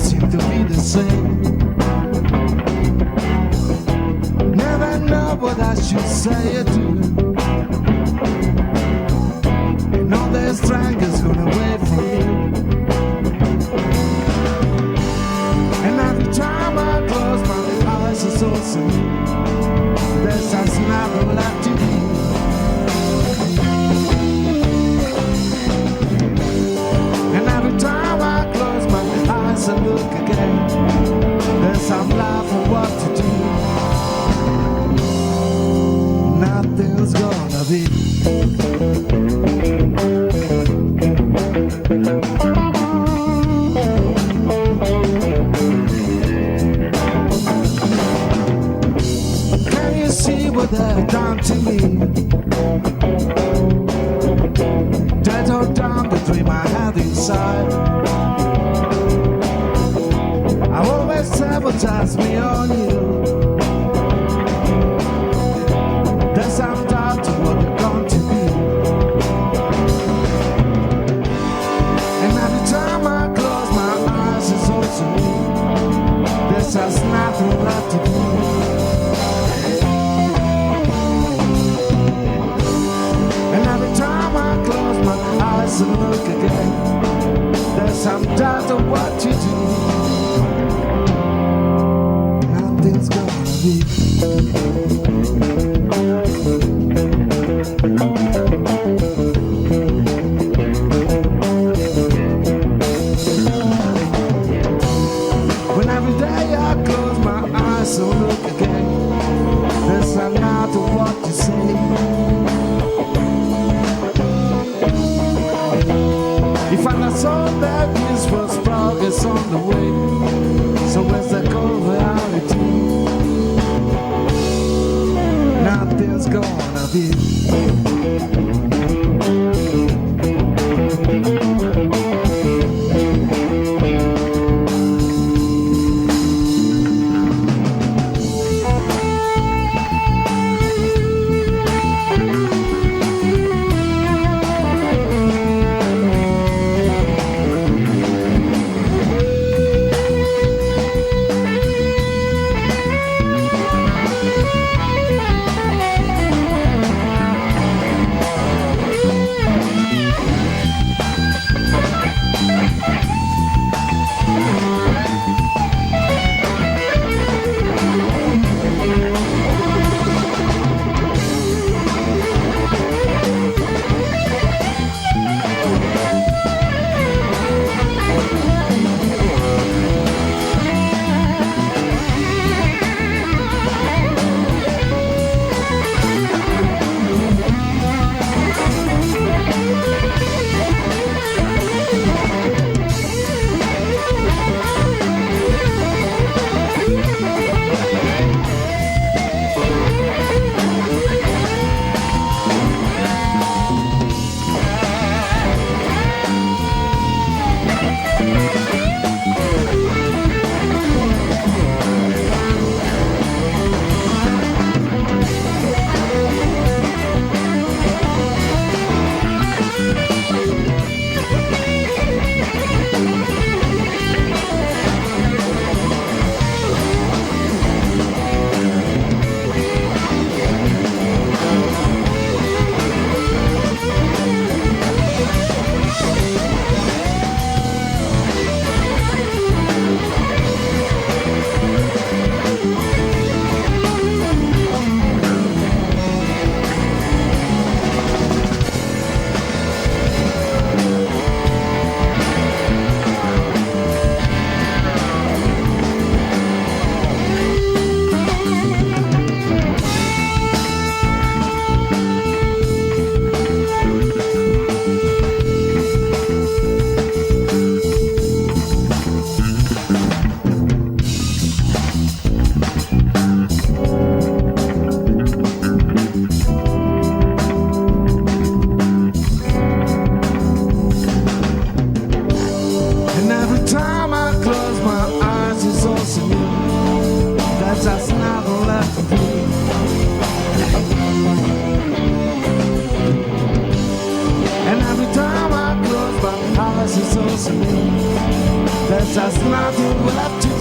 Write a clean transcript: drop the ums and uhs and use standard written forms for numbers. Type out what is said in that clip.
seem to be the same. Never know what I should say or do. And all the strangers gone away from me. And every time I close my eyes, it's also there's just nothing left to be. And every time I close my eyes and look again, there's some life for what to do. Nothing's gonna be. Can you see what they've done to me? They tore down the dream I had inside. I always sabotage me on you. There's some doubt to what you're going to be. And every time I close my eyes, it's also me. There's just nothing left to do. And every time I close my eyes and look again, there's some doubt of what you do. Nothing's gonna be. When every day I close my eyes and look again, there's some doubt of what you say. You find out so that this was progress on the way. So where's the cold reality? Nothing's gonna be. There's just nothing left to